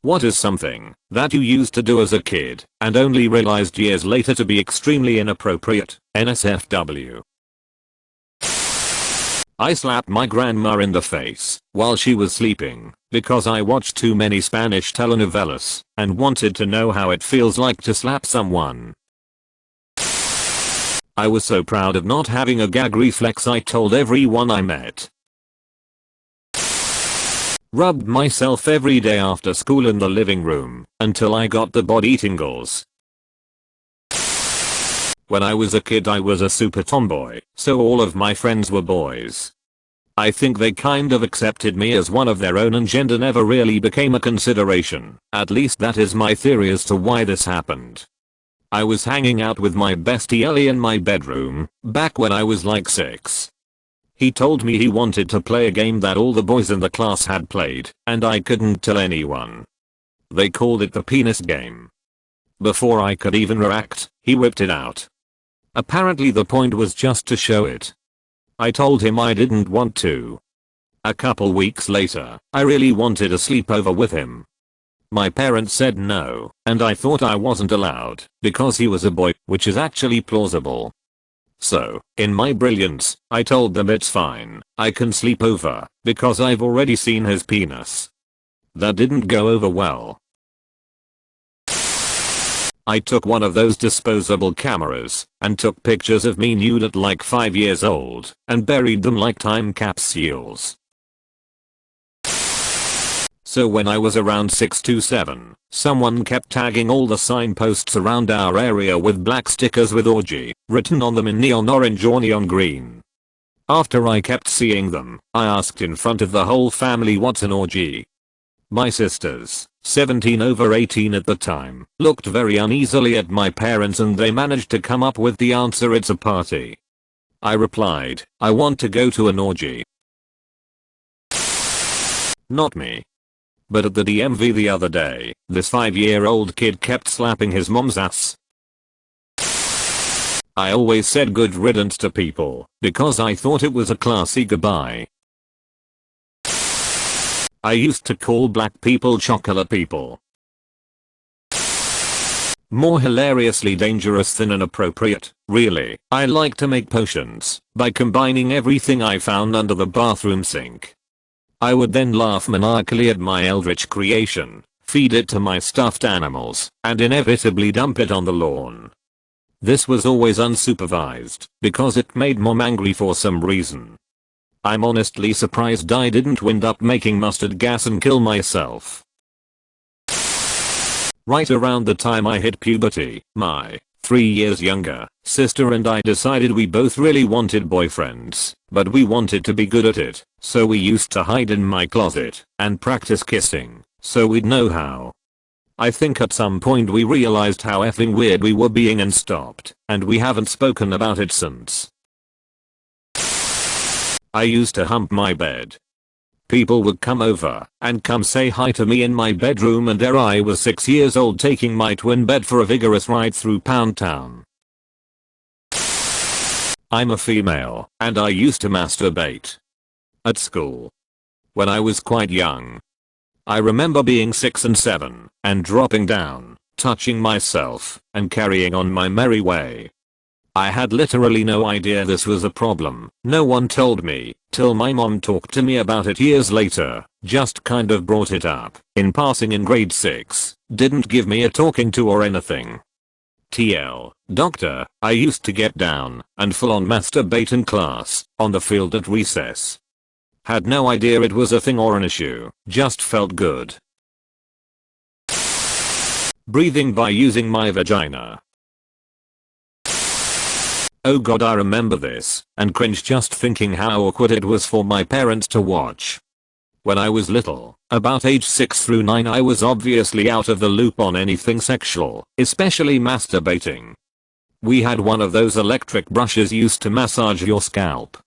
What is something that you used to do as a kid and only realized years later to be extremely inappropriate? NSFW. I slapped my grandma in the face while she was sleeping because I watched too many Spanish telenovelas and wanted to know how it feels like to slap someone. I was so proud of not having a gag reflex I told everyone I met. Rubbed myself every day after school in the living room until I got the body tingles. When I was a kid I was a super tomboy, so all of my friends were boys. I think they kind of accepted me as one of their own and gender never really became a consideration. At least that is my theory as to why this happened. I was hanging out with my bestie Ellie in my bedroom, back when I was like 6. He told me he wanted to play a game that all the boys in the class had played, and I couldn't tell anyone. They called it the penis game. Before I could even react, he whipped it out. Apparently the point was just to show it. I told him I didn't want to. A couple weeks later, I really wanted a sleepover with him. My parents said no, and I thought I wasn't allowed because he was a boy, which is actually plausible. So, in my brilliance, I told them it's fine, I can sleep over, because I've already seen his penis. That didn't go over well. I took one of those disposable cameras and took pictures of me nude at like 5 years old and buried them like time capsules. So when I was around 6 to 7, someone kept tagging all the signposts around our area with black stickers with orgy written on them in neon orange or neon green. After I kept seeing them, I asked in front of the whole family what's an orgy. My sisters, 17 over 18 at the time, looked very uneasily at my parents and they managed to come up with the answer, it's a party. I replied, I want to go to an orgy. Not me. But at the DMV the other day, this 5-year-old kid kept slapping his mom's ass. I always said good riddance to people because I thought it was a classy goodbye. I used to call black people chocolate people. More hilariously dangerous than inappropriate, really. I like to make potions by combining everything I found under the bathroom sink. I would then laugh maniacally at my eldritch creation, feed it to my stuffed animals, and inevitably dump it on the lawn. This was always unsupervised because it made mom angry for some reason. I'm honestly surprised I didn't wind up making mustard gas and kill myself. Right around the time I hit puberty, my 3 years younger sister and I decided we both really wanted boyfriends, but we wanted to be good at it, so we used to hide in my closet and practice kissing, so we'd know how. I think at some point we realized how effing weird we were being and stopped, and we haven't spoken about it since. I used to hump my bed. People would come over and come say hi to me in my bedroom and there I was 6 years old taking my twin bed for a vigorous ride through Pound Town. I'm a female and I used to masturbate. At school. When I was quite young. I remember being 6 and 7 and dropping down, touching myself and carrying on my merry way. I had literally no idea this was a problem. No one told me, till my mom talked to me about it years later, just kind of brought it up in passing in grade 6, didn't give me a talking to or anything. TL, doctor, I used to get down and full on masturbate in class, on the field at recess. Had no idea it was a thing or an issue, just felt good. Breathing by using my vagina. Oh god, I remember this and cringe just thinking how awkward it was for my parents to watch. When I was little, about age 6 through 9, I was obviously out of the loop on anything sexual, especially masturbating. We had one of those electric brushes used to massage your scalp.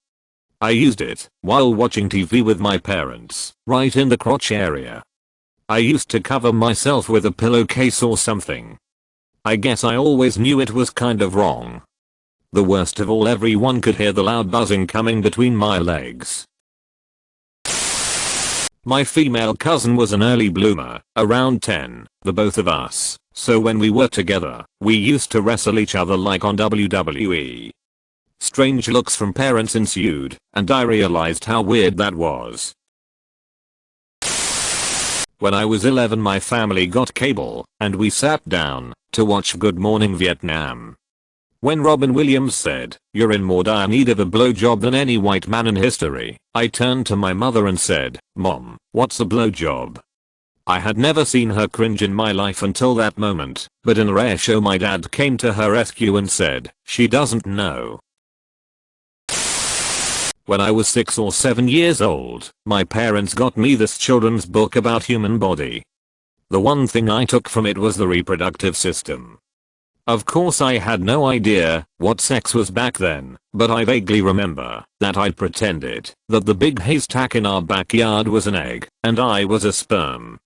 I used it while watching TV with my parents, right in the crotch area. I used to cover myself with a pillowcase or something. I guess I always knew it was kind of wrong. The worst of all, everyone could hear the loud buzzing coming between my legs. My female cousin was an early bloomer, around 10, the both of us, so when we were together, we used to wrestle each other like on WWE. Strange looks from parents ensued, and I realized how weird that was. When I was 11 my family got cable, and we sat down to watch Good Morning Vietnam. When Robin Williams said, "You're in more dire need of a blowjob than any white man in history," I turned to my mother and said, "Mom, what's a blowjob?" I had never seen her cringe in my life until that moment, but in a rare show my dad came to her rescue and said, "She doesn't know." When I was 6 or 7 years old, my parents got me this children's book about human body. The one thing I took from it was the reproductive system. Of course I had no idea what sex was back then, but I vaguely remember that I'd pretended that the big haystack in our backyard was an egg, and I was a sperm.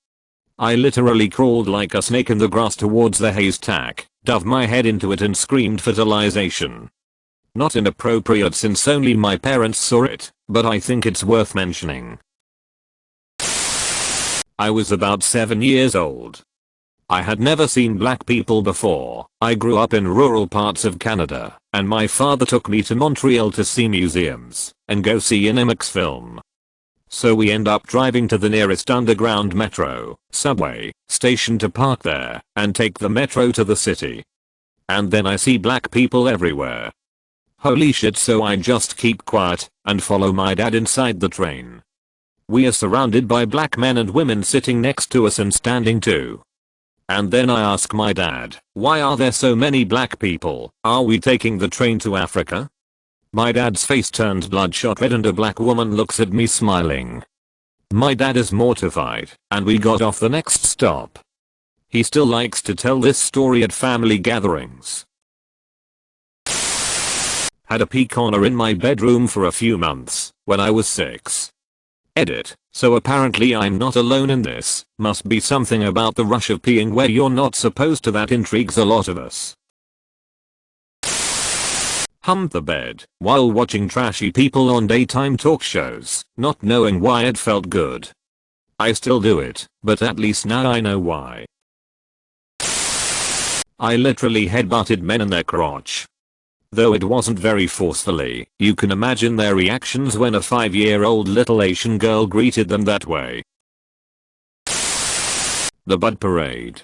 I literally crawled like a snake in the grass towards the haystack, dove my head into it and screamed fertilization. Not inappropriate since only my parents saw it, but I think it's worth mentioning. I was about 7 years old. I had never seen black people before. I grew up in rural parts of Canada, and my father took me to Montreal to see museums and go see an IMAX film. So we end up driving to the nearest underground metro, subway, station to park there and take the metro to the city. And then I see black people everywhere. Holy shit, so I just keep quiet and follow my dad inside the train. We are surrounded by black men and women sitting next to us and standing too. And then I ask my dad, "Why are there so many black people? Are we taking the train to Africa?" My dad's face turns bloodshot red and a black woman looks at me smiling. My dad is mortified, and we got off the next stop. He still likes to tell this story at family gatherings. Had a pee corner in my bedroom for a few months when I was 6. Edit. So apparently I'm not alone in this. Must be something about the rush of peeing where you're not supposed to. That intrigues a lot of us. Humped the bed while watching trashy people on daytime talk shows, not knowing why it felt good. I still do it, but at least now I know why. I literally headbutted men in their crotch. Though it wasn't very forcefully, you can imagine their reactions when a 5-year-old little Asian girl greeted them that way. The Bud Parade.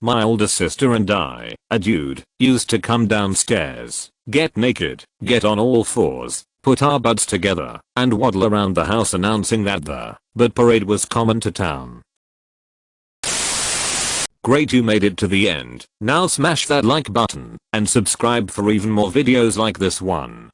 My older sister and I, a dude, used to come downstairs, get naked, get on all fours, put our buds together, and waddle around the house announcing that the Bud Parade was common to town. Great, you made it to the end. Now smash that like button and subscribe for even more videos like this one.